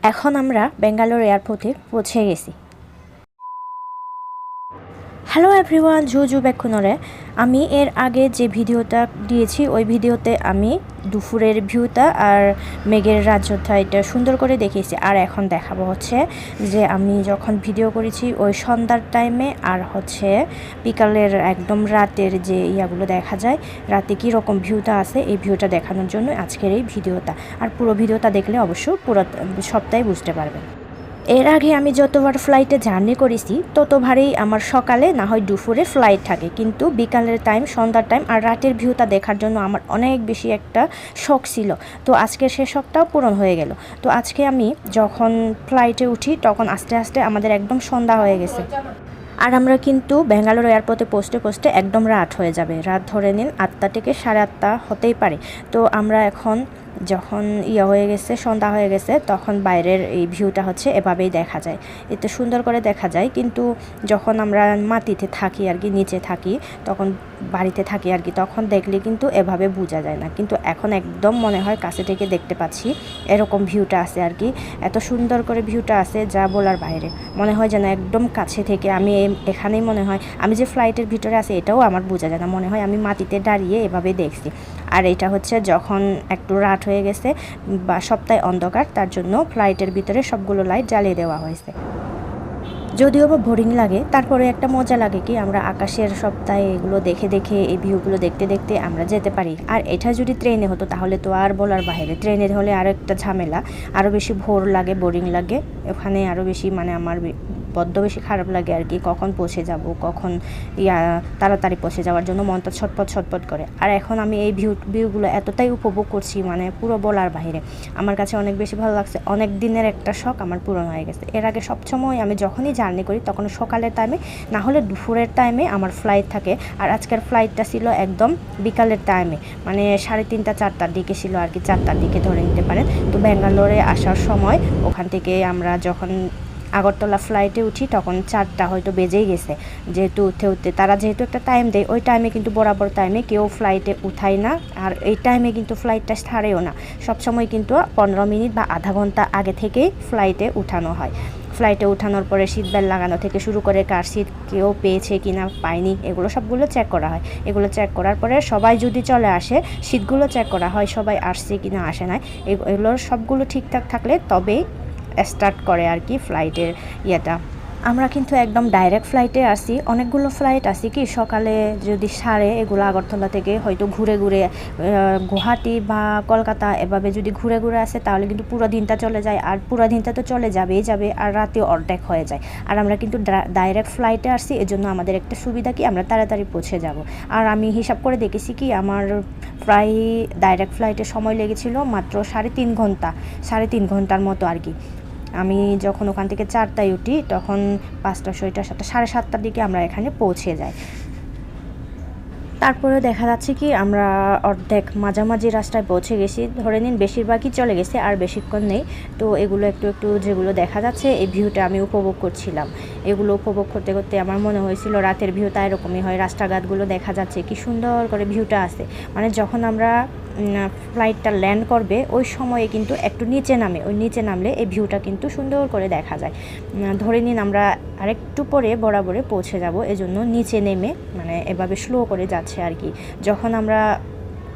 এখন আমরা বেঙ্গালোর এয়ারপোর্টে পৌঁছে গেছি। হ্যালো এভরিওয়ান, জুজু বেক্ষণরে। আমি এর আগে যে ভিডিওটা দিয়েছি ওই ভিডিওতে আমি দুপুরের ভিউটা আর মেঘের রাজ্যটা এটা সুন্দর করে দেখিয়েছি। আর এখন দেখাবো হচ্ছে যে আমি যখন ভিডিও করেছি ওই সন্ধ্যার টাইমে আর হচ্ছে বিকালের একদম রাতের যে ইয়াগুলো দেখা যায়, রাতে কী রকম ভিউটা আছে এই ভিউটা দেখানোর জন্য আজকের এই ভিডিওটা। আর পুরো ভিডিওটা দেখলে অবশ্য পুরো সবটাই বুঝতে পারবেন। এর আগে আমি যতবার ফ্লাইটে জার্নি করেছি ততবারই আমার সকালে না হয় দুপুরে ফ্লাইট থাকে, কিন্তু বিকালের টাইম, সন্ধ্যার টাইম আর রাতের ভিউটা দেখার জন্য আমার অনেক বেশি একটা শখ ছিল। তো আজকে সে শখটাও পূরণ হয়ে গেল। তো আজকে আমি যখন ফ্লাইটে উঠি তখন আস্তে আস্তে আমাদের একদম সন্ধ্যা হয়ে গেছে। আর আমরা কিন্তু ব্যাঙ্গালোর এয়ারপোর্টে পৌঁছতে একদম রাত হয়ে যাবে। রাত ধরে নিন 8টা থেকে 8:30 হতেই পারে। তো আমরা এখন যখন হয়ে গেছে, সন্ধ্যা হয়ে গেছে, তখন বাইরের এই ভিউটা হচ্ছে এভাবেই দেখা যায়, এতে সুন্দর করে দেখা যায়। কিন্তু যখন আমরা মাটিতে থাকি আর কি, নিচে থাকি, তখন বাড়িতে থাকি আর কি, তখন দেখলে কিন্তু এভাবে বোঝা যায় না। কিন্তু এখন একদম মনে হয় কাছে থেকে দেখতে পাচ্ছি এরকম ভিউটা আছে আর কি। এত সুন্দর করে ভিউটা আছে যা বলার বাইরে। মনে হয় যেন একদম কাছে থেকে আমি এখানেই, মনে হয় আমি যে ফ্লাইটের ভিতরে আছি এটাও আমার বোঝা যায় না, মনে হয় আমি মাটিতে দাঁড়িয়ে এভাবে দেখছি। আর এটা হচ্ছে যখন একটু রাত হয়ে গেছে বা সপ্তাহে অন্ধকার, তার জন্য ফ্লাইটের ভিতরে সবগুলো লাইট জ্বালিয়ে দেওয়া হয়েছে। যদিও বা বোরিং লাগে, তারপরে একটা মজা লাগে কি আমরা আকাশের সপ্তাহে এগুলো দেখে দেখে এই ভিউগুলো দেখতে দেখতে আমরা যেতে পারি। আর এটা যদি ট্রেনে হতো তাহলে তো আর বলার বাইরে। ট্রেনে হলে আরও একটা ঝামেলা, আরও বেশি ভোর লাগে, বোরিং লাগে। ওখানে আরও বেশি মানে আমার বড্ড বেশি খারাপ লাগে আর কি, কখন পৌঁছে যাব, কখন তাড়াতাড়ি পৌঁছে যাওয়ার জন্য মনটা ছটপট করে। আর এখন আমি এই ভিউগুলো এতটাই উপভোগ করছি, মানে পুরো বলার বাইরে। আমার কাছে অনেক বেশি ভালো লাগছে। অনেক দিনের একটা শখ আমার পূরণ হয়ে গেছে। এর আগে সবসময় আমি যখনই জার্নি করি তখন সকালের টাইমে না হলে দুপুরের টাইমে আমার ফ্লাইট থাকে। আর আজকের ফ্লাইটটা ছিল একদম বিকালের টাইমে, মানে 3:30 4টার দিকে ছিল আর কি, 4টার দিকে ধরে নিতে পারেন। তো ব্যাঙ্গালোরে আসার সময় ওখান থেকে আমরা যখন আগরতলা ফ্লাইটে উঠি তখন 4টা হয়তো বেজেই গেছে। যেহেতু উঠতে তারা যেহেতু একটা টাইম দেয়, ওই টাইমে কিন্তু বরাবর টাইমে কেউ ফ্লাইটে উঠায় না। আর এই টাইমে কিন্তু ফ্লাইটটা ছাড়েও না, সবসময় কিন্তু 15 মিনিট বা আধা ঘন্টা আগে থেকেই ফ্লাইটে উঠানো হয়। ফ্লাইটে উঠানোর পরে সিট বেল্ট লাগানো থেকে শুরু করে কার সিট কেউ পেয়েছে কি না পায়নি এগুলো সবগুলো চেক করা হয়। এগুলো চেক করার পরে সবাই যদি চলে আসে, সিটগুলো চেক করা হয় সবাই আসছে কি না আসে নাই। এগুলোর সবগুলো ঠিকঠাক থাকলে তবেই স্টার্ট করে আর কি ফ্লাইটের ইয়েটা। আমরা কিন্তু একদম ডাইরেক্ট ফ্লাইটে আসি। অনেকগুলো ফ্লাইট আসি কি সকালে যদি সারে, এগুলো আগরতলা থেকে হয়তো ঘুরে ঘুরে গুয়াহাটি বা কলকাতা এভাবে যদি ঘুরে ঘুরে আসে তাহলে কিন্তু পুরো দিনটা চলে যায়। আর পুরো দিনটা তো চলে যাবেই যাবে, আর রাতে অর্ধেক হয়ে যায়। আর আমরা কিন্তু ডাইরেক্ট ফ্লাইটে আসছি, এজন্য আমাদের একটা সুবিধা কি আমরা তাড়াতাড়ি পৌঁছে যাব। আর আমি হিসাব করে দেখেছি কি আমার প্রায় ডাইরেক্ট ফ্লাইটে সময় লেগেছিল মাত্র 3.5 ঘন্টা, 3.5 ঘন্টার মতো আর কি। আমি যখন ওখান থেকে 4টায় উঠি তখন 5টা 6টা 7টা 7:30টার দিকে আমরা এখানে পৌঁছে যাই। তারপরে দেখা যাচ্ছে কি আমরা অর্ধেক মাঝামাঝি রাস্তায় পৌঁছে গেছি, ধরে নিন বেশিরভাগই চলে গেছে, আর বেশিক্ষণ নেই। তো এগুলো একটু একটু যেগুলো দেখা যাচ্ছে এই ভিউটা আমি উপভোগ করছিলাম। এগুলো উপভোগ করতে করতে আমার মনে হয়েছিল রাতের ভিউটা এরকমই হয়। রাস্তাঘাটগুলো দেখা যাচ্ছে কি সুন্দর করে ভিউটা আছে। মানে যখন আমরা ফ্লাইটটা ল্যান্ড করবে ওই সময়ে কিন্তু একটু নিচে নামে, ওই নিচে নামলে এই ভিউটা কিন্তু সুন্দর করে দেখা যায়। ধরে নিন আমরা আরেকটু পরে বরাবরে পৌঁছে যাব, এজন্য নিচে নেমে মানে এভাবে স্লো করে যাচ্ছে আর কি। যখন আমরা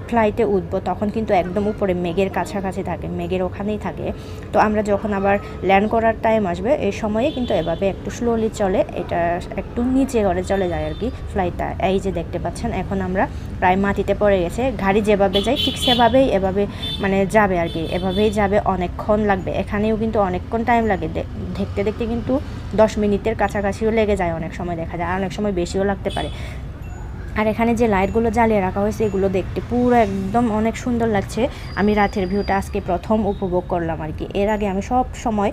ফ্লাইটে উঠবো তখন কিন্তু একদম উপরে মেঘের কাছাকাছি থাকে, মেঘের ওখানেই থাকে। তো আমরা যখন আবার ল্যান্ড করার টাইম আসবে এই সময়ে কিন্তু এভাবে একটু স্লোলি চলে, এটা একটু নিচে করে চলে যায় আর কি ফ্লাইটটা। এই যে দেখতে পাচ্ছেন এখন আমরা প্রায় মাটিতে পড়ে গেছে। গাড়ি যেভাবে যায় ঠিক সেভাবেই এভাবে মানে যাবে আর কি, এভাবেই যাবে। অনেকক্ষণ লাগবে, এখানেও কিন্তু অনেকক্ষণ টাইম লাগে। দেখতে দেখতে কিন্তু 10 মিনিটের কাছাকাছিও লেগে যায়, অনেক সময় দেখা যায়, আর অনেক সময় বেশিও লাগতে পারে। আর এখানে যে লাইটগুলো জ্বালিয়ে রাখা হয়েছে এগুলো দেখতে পুরো একদম অনেক সুন্দর লাগছে। আমি রাতের ভিউটা আজকে প্রথম উপভোগ করলাম আর কি। এর আগে আমি সব সময়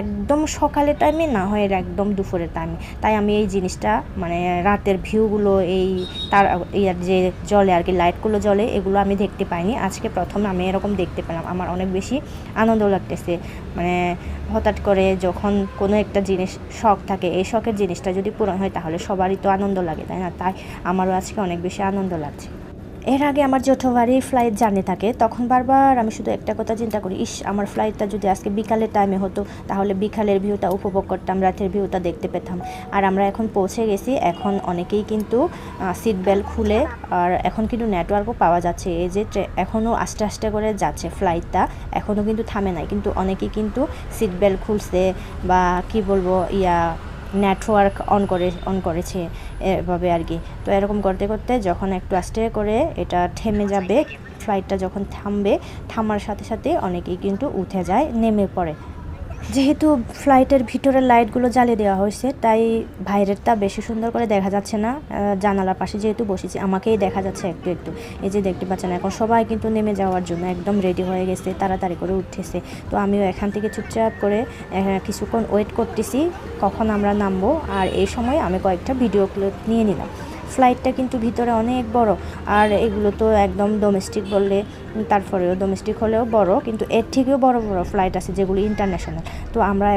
একদম সকালের টাইমে না হয় একদম দুপুরের টাইমে, তাই আমি এই জিনিসটা মানে রাতের ভিউগুলো এই তার ইয়ার যে জলে আর কি, লাইটগুলো জ্বলে, এগুলো আমি দেখতে পাইনি। আজকে প্রথম আমি এরকম দেখতে পেলাম, আমার অনেক বেশি আনন্দ লাগতেছে। মানে হঠাৎ করে যখন কোনো একটা জিনিস শখ থাকে, এই শখের জিনিসটা যদি পূরণ হয় তাহলে সবারই তো আনন্দ লাগে, তাই না? তাই আমারও আজকে অনেক বেশি আনন্দ লাগছে। এর আগে আমার যতবারই ফ্লাইট জার্নি থাকে তখন বারবার আমি শুধু একটা কথা চিন্তা করি, আমার ফ্লাইটটা যদি আজকে বিকালের টাইমে হতো তাহলে বিকালের ভিউটা উপভোগ করতাম, রাতের ভিউটা দেখতে পেতাম। আর আমরা এখন পৌঁছে গেছি। এখন অনেকেই কিন্তু সিট বেল্ট খুলে, আর এখন কিন্তু নেটওয়ার্কও পাওয়া যাচ্ছে। এই যে এখনও আস্তে আস্তে করে যাচ্ছে ফ্লাইটটা, এখনও কিন্তু থামে নাই, কিন্তু অনেকেই কিন্তু সিট বেল্ট খুলছে বা কি বলবো নেটওয়ার্ক অন করেছে এভাবে আর কি। তো এরকম করতে করতে যখন একটু আস্তে করে এটা থেমে যাবে, ফ্লাইটটা যখন থামার সাথে সাথে অনেকেই কিন্তু উঠে যায়, নেমে পড়ে। যেহেতু ফ্লাইটের ভিতরের লাইটগুলো জ্বালিয়ে দেওয়া হয়েছে তাই বাইরেরটা বেশি সুন্দর করে দেখা যাচ্ছে না। জানালার পাশে যেহেতু বসেছি আমাকেই দেখা যাচ্ছে একটু একটু। এই যে দেখতে পাচ্ছেন এখন সবাই কিন্তু নেমে যাওয়ার জন্য একদম রেডি হয়ে গেছে, তাড়াতাড়ি করে উঠতেছে। তো আমিও এখান থেকে চুপচাপ করে কিছুক্ষণ ওয়েট করতেছি কখন আমরা নামবো। আর এই সময় আমি কয়েকটা ভিডিও ক্লিপ নিয়ে নিলাম। ফ্লাইটটা কিন্তু ভিতরে অনেক বড়, আর এগুলো তো একদম ডোমেস্টিক বললে তারপরেও ডোমেস্টিক হলেও বড়, কিন্তু এর থেকেও বড় বড় ফ্লাইট আছে যেগুলো ইন্টারন্যাশনাল। তো আমরা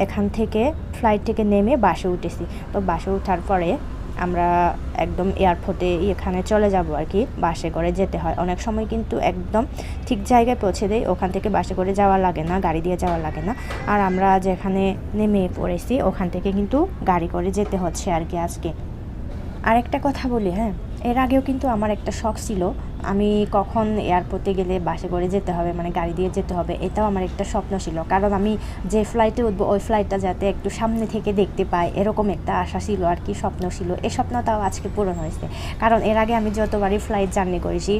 এখান থেকে ফ্লাইট থেকে নেমে বাসে উঠেছি। তো বাসে ওঠার পরে আমরা একদম এয়ারপোর্টে এখানে চলে যাব আর কি। বাসে করে যেতে হয়, অনেক সময় কিন্তু একদম ঠিক জায়গায় পৌঁছে দেয়, ওখান থেকে বাসে করে যাওয়া লাগে না, গাড়ি দিয়ে যাওয়া লাগে না। আর আমরা যেখানে নেমে পড়েছি ওখান থেকে কিন্তু গাড়ি করে যেতে হচ্ছে আর কি আজকে। আর একটা কথা বলি, হ্যাঁ, এর আগেও কিন্তু আমার একটা শখ ছিল, আমি কখন এয়ারপোর্টে গেলে বাসে করে যেতে হবে, মানে গাড়ি দিয়ে যেতে হবে, এটাও আমার একটা স্বপ্ন ছিল। কারণ আমি যে ফ্লাইটে উঠবো ওই ফ্লাইটটা যাতে একটু সামনে থেকে দেখতে পাই, এরকম একটা আশা ছিল আর কি, স্বপ্ন ছিল। এই স্বপ্নটাও আজকে পূরণ হয়েছে। কারণ এর আগে আমি যতবারই ফ্লাইট জার্নি করেছি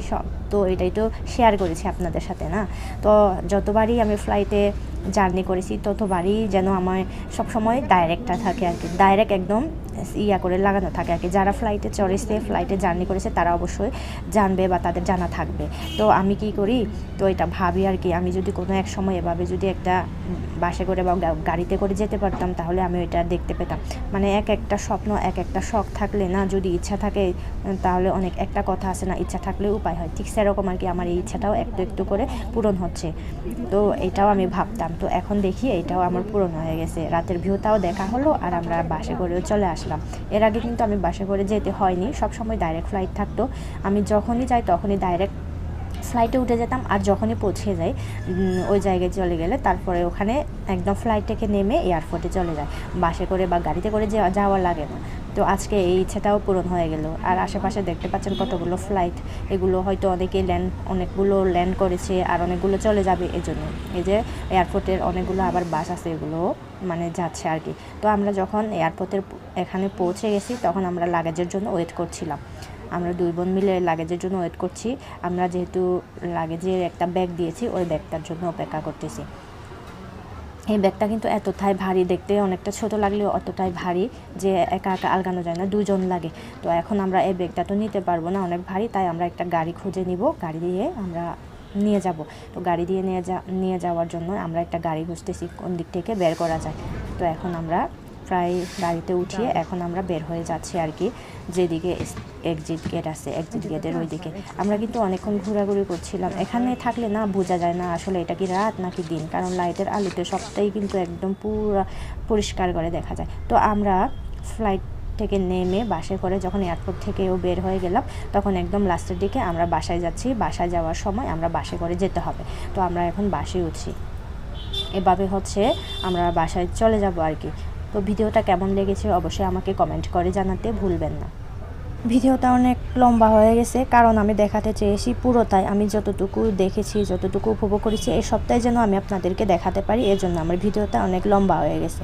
তো এটাই তো শেয়ার করেছি আপনাদের সাথে না। তো যতবারই আমি ফ্লাইটে জার্নি করেছি ততবারই যেন আমার সবসময় ডাইরেক্টটা থাকে আর কি, ডাইরেক্ট একদম করে লাগানো থাকে আর কি। যারা ফ্লাইটে চড়েছে, ফ্লাইটে জার্নি করেছে তারা অবশ্যই জানবে বা তাদের জানা থাকবে। তো আমি কি করি, তো এটা ভাবি আর কি, আমি যদি কোনো এক সময় এভাবে যদি একটা বাসে করে বা গাড়িতে করে যেতে পারতাম তাহলে আমি ওইটা দেখতে পেতাম। মানে একটা স্বপ্ন, একটা শখ থাকলে না, যদি ইচ্ছা থাকে তাহলে অনেক একটা কথা আছে না, ইচ্ছা থাকলে উপায় হয়, ঠিক সেরকম আর কি। আমার এই ইচ্ছাটাও একটু একটু করে পূরণ হচ্ছে। তো এটাও আমি ভাবতাম, তো এখন দেখি এটাও আমার পূরণ হয়ে গেছে। রাতের ভিউটাও দেখা হলো আর আমরা বাসে করেও চলে আসলাম। এর আগে কিন্তু আমি বাসে করে যেতে হয়নি, সব সময় ডাইরেক্ট ফ্লাইট থাকতো। আমি যখনই যাই তখনই ডাইরেক্ট ফ্লাইটে উঠে যেতাম, আর যখনই পৌঁছে যাই ওই জায়গায় চলে গেলে তারপরে ওখানে একদম ফ্লাইট থেকে নেমে এয়ারপোর্টে চলে যায়, বাসে করে বা গাড়িতে করে যাওয়া লাগে না। তো আজকে এই ইচ্ছাটাও পূরণ হয়ে গেল। আর আশেপাশে দেখতে পাচ্ছেন কতগুলো ফ্লাইট, এগুলো হয়তো অনেকগুলো ল্যান্ড করেছে আর অনেকগুলো চলে যাবে। এজন্য এই যে এয়ারপোর্টের অনেকগুলো আবার বাস আছে, এগুলো মানে যাচ্ছে আর কি। তো আমরা যখন এয়ারপোর্টের এখানে পৌঁছে গেছি তখন আমরা লাগেজের জন্য ওয়েট করছিলাম। আমরা 2 বোন মিলে লাগেজের জন্য ওয়েট করছি। আমরা যেহেতু লাগেজের একটা ব্যাগ দিয়েছি ওই ব্যাগটার জন্য অপেক্ষা করতেছি। এই ব্যাগটা কিন্তু এতটাই ভারী, দেখতে অনেকটা ছোট লাগলেও অতটাই ভারী যে একা একা আলগানো যায় না, 2 জন লাগে। তো এখন আমরা এই ব্যাগটা তো নিতে পারবো না, অনেক ভারী, তাই আমরা একটা গাড়ি খুঁজে নিব, গাড়ি দিয়ে আমরা নিয়ে যাব। তো গাড়ি দিয়ে নিয়ে যাওয়ার জন্য আমরা একটা গাড়ি খুঁজতেছি কোন দিক থেকে বের করা যায়। তো এখন আমরা প্রায় গাড়িতে উঠিয়ে এখন আমরা বের হয়ে যাচ্ছি আর কি, যেদিকে এক্সিট গেট আছে, এক্সিট গেটের ওই দিকে। আমরা কিন্তু অনেকক্ষণ ঘোরাঘুরি করছিলাম, এখানে থাকলে না বোঝা যায় না আসলে এটা কি রাত নাকি দিন, কারণ লাইটের আলোতে সবটাই কিন্তু একদম পুরো পরিষ্কার করে দেখা যায়। তো আমরা ফ্লাইট থেকে নেমে বাসে করে যখন এয়ারপোর্ট থেকেও বের হয়ে গেলাম তখন একদম লাস্টের দিকে আমরা বাসায় যাচ্ছি। বাসায় যাওয়ার সময় আমরা বাসে করে যেতে হবে। তো আমরা এখন বাসে উঠছি, এভাবে হচ্ছে আমরা বাসায় চলে যাব আর কি। তো ভিডিওটা কেমন লেগেছে অবশ্যই আমাকে কমেন্ট করে জানাতে ভুলবেন না। ভিডিওটা অনেক লম্বা হয়ে গেছে কারণ আমি দেখাতে চেয়েছি পুরোটাই, আমি যতটুকু দেখেছি, যতটুকু উপভোগ করেছি এই সপ্তাহে যেন আমি আপনাদেরকে দেখাতে পারি, এর জন্য আমার ভিডিওটা অনেক লম্বা হয়ে গেছে।